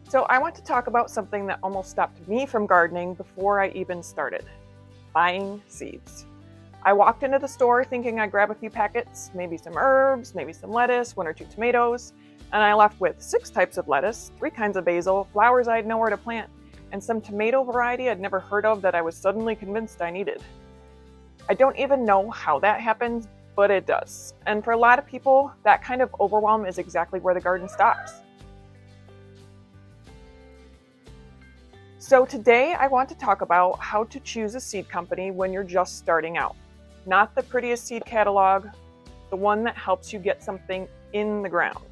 So I want to talk about something that almost stopped me from gardening before I even started: buying seeds. I walked into the store thinking I'd grab a few packets, maybe some herbs, maybe some lettuce, 1 or 2 tomatoes, and I left with 6 types of lettuce, 3 kinds of basil, flowers I'd nowhere to plant, and some tomato variety I'd never heard of that I was suddenly convinced I needed. I don't even know how that happens, but it does. And for a lot of people, that kind of overwhelm is exactly where the garden stops. So today I want to talk about how to choose a seed company when you're just starting out. Not the prettiest seed catalog, the one that helps you get something in the ground.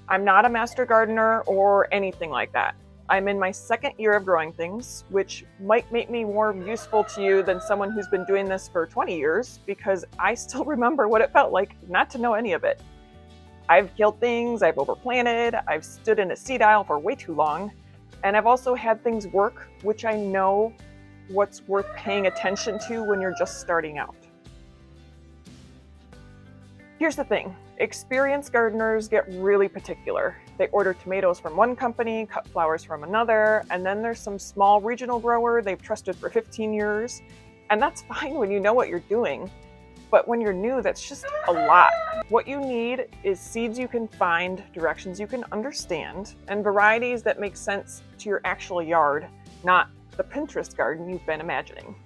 I'm not a master gardener or anything like that. I'm in my 2nd year of growing things, which might make me more useful to you than someone who's been doing this for 20 years, because I still remember what it felt like not to know any of it. I've killed things, I've overplanted, I've stood in a seed aisle for way too long, and I've also had things work, which I know what's worth paying attention to when you're just starting out. Here's the thing: experienced gardeners get really particular. They order tomatoes from one company, cut flowers from another, and then there's some small regional grower they've trusted for 15 years. And that's fine when you know what you're doing, but when you're new, that's just a lot. What you need is seeds you can find, directions you can understand, and varieties that make sense to your actual yard, not the Pinterest garden you've been imagining.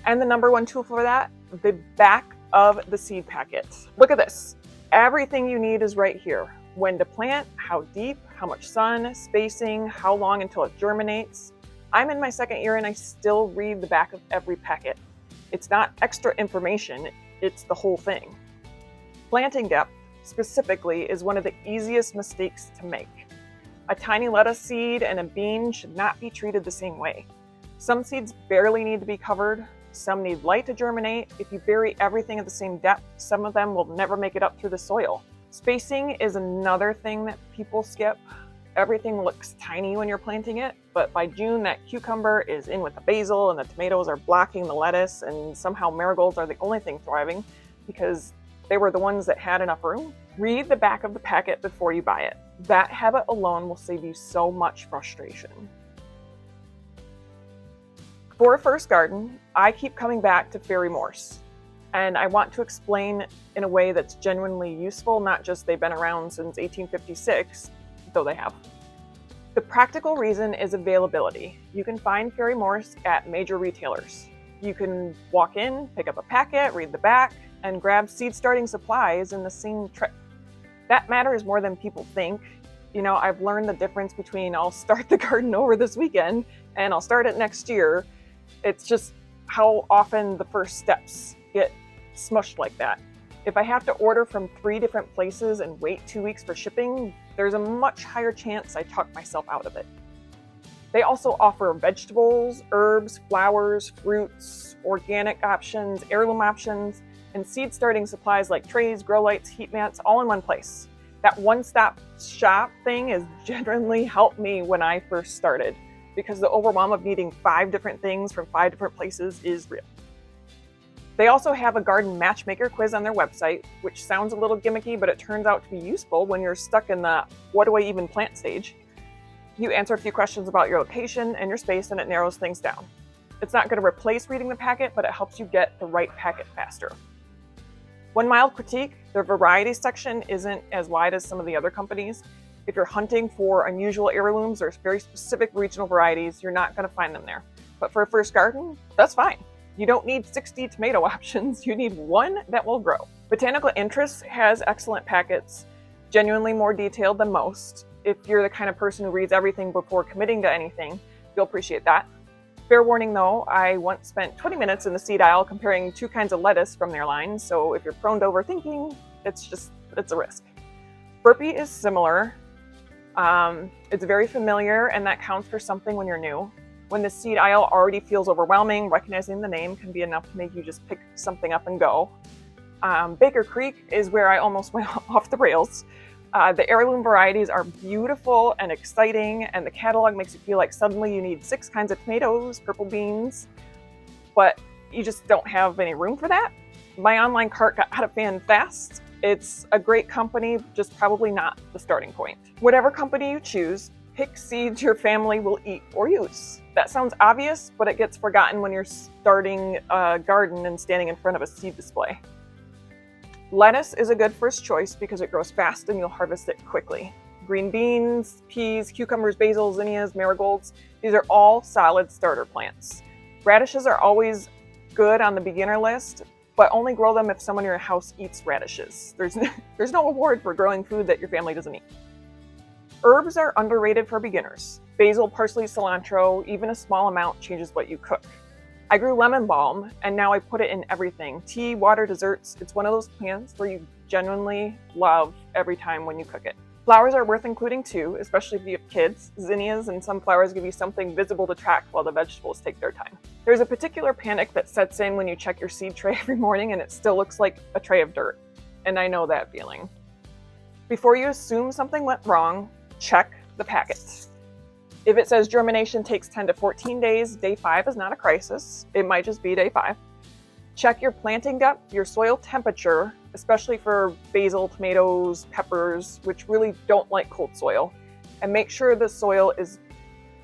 And the number one tool for that: the back of the seed packet. Look at this. Everything you need is right here. When to plant, how deep, how much sun, spacing, how long until it germinates. I'm in my 2nd year and I still read the back of every packet. It's not extra information, it's the whole thing. Planting depth, specifically, is one of the easiest mistakes to make. A tiny lettuce seed and a bean should not be treated the same way. Some seeds barely need to be covered, some need light to germinate. If you bury everything at the same depth, some of them will never make it up through the soil. Spacing is another thing that people skip. Everything looks tiny when you're planting it, but by June that cucumber is in with the basil and the tomatoes are blocking the lettuce, and somehow marigolds are the only thing thriving because they were the ones that had enough room. Read the back of the packet before you buy it. That habit alone will save you so much frustration. For a first garden, I keep coming back to Ferry-Morse, and I want to explain in a way that's genuinely useful, not just they've been around since 1856, though they have. The practical reason is availability. You can find Ferry-Morse at major retailers. You can walk in, pick up a packet, read the back, and grab seed starting supplies in the same trip. That matters more than people think. You know, I've learned the difference between I'll start the garden over this weekend and I'll start it next year. It's just how often the first steps get smushed like that. If I have to order from 3 different places and wait 2 weeks for shipping, there's a much higher chance I talk myself out of it. They also offer vegetables, herbs, flowers, fruits, organic options, heirloom options, and seed starting supplies like trays, grow lights, heat mats, all in one place. That one-stop shop thing has genuinely helped me when I first started, because the overwhelm of needing 5 different things from 5 different places is real. They also have a garden matchmaker quiz on their website, which sounds a little gimmicky, but it turns out to be useful when you're stuck in the "what do I even plant" stage. You answer a few questions about your location and your space, and it narrows things down. It's not going to replace reading the packet, but it helps you get the right packet faster. One mild critique: their varieties section isn't as wide as some of the other companies. If you're hunting for unusual heirlooms or very specific regional varieties, you're not going to find them there. But for a first garden, that's fine. You don't need 60 tomato options, you need one that will grow. Botanical Interests has excellent packets, genuinely more detailed than most. If you're the kind of person who reads everything before committing to anything, you'll appreciate that. Fair warning though, I once spent 20 minutes in the seed aisle comparing 2 kinds of lettuce from their line, so if you're prone to overthinking, it's a risk. Burpee is similar. It's very familiar, and that counts for something when you're new. When the seed aisle already feels overwhelming, recognizing the name can be enough to make you just pick something up and go. Baker Creek is where I almost went off the rails. The heirloom varieties are beautiful and exciting, and the catalog makes you feel like suddenly you need 6 kinds of tomatoes, purple beans, but you just don't have any room for that. My online cart got out of hand fast, It's a great company, just probably not the starting point. Whatever company you choose, pick seeds your family will eat or use. That sounds obvious, but it gets forgotten when you're starting a garden and standing in front of a seed display. Lettuce is a good first choice because it grows fast and you'll harvest it quickly. Green beans, peas, cucumbers, basil, zinnias, marigolds, these are all solid starter plants. Radishes are always good on the beginner list, but only grow them if someone in your house eats radishes. There's no reward for growing food that your family doesn't eat. Herbs are underrated for beginners. Basil, parsley, cilantro, even a small amount changes what you cook. I grew lemon balm, and now I put it in everything. Tea, water, desserts. It's one of those plants where you genuinely love every time when you cook it. Flowers are worth including too, especially if you have kids. Zinnias and sunflowers give you something visible to track while the vegetables take their time. There's a particular panic that sets in when you check your seed tray every morning and it still looks like a tray of dirt. And I know that feeling. Before you assume something went wrong, check the packet. If it says germination takes 10 to 14 days, day 5 is not a crisis. It might just be day 5. Check your planting depth, your soil temperature, especially for basil, tomatoes, peppers, which really don't like cold soil. And make sure the soil is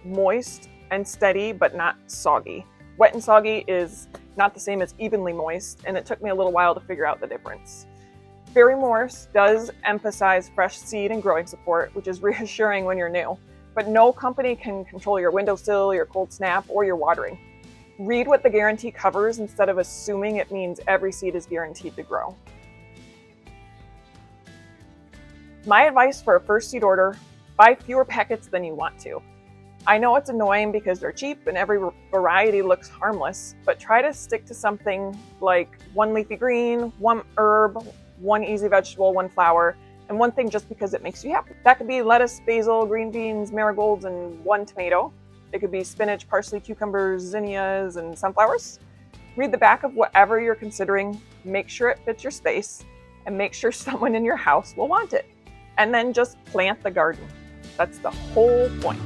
moist and steady, but not soggy. Wet and soggy is not the same as evenly moist, and it took me a little while to figure out the difference. Ferry-Morse does emphasize fresh seed and growing support, which is reassuring when you're new. But no company can control your windowsill, your cold snap, or your watering. Read what the guarantee covers instead of assuming it means every seed is guaranteed to grow. My advice for a first seed order, buy fewer packets than you want to. I know it's annoying because they're cheap and every variety looks harmless, but try to stick to something like 1 leafy green, 1 herb, 1 easy vegetable, 1 flower, and 1 thing just because it makes you happy. That could be lettuce, basil, green beans, marigolds, and 1 tomato. It could be spinach, parsley, cucumbers, zinnias, and sunflowers. Read the back of whatever you're considering, make sure it fits your space, and make sure someone in your house will want it. And then just plant the garden. That's the whole point.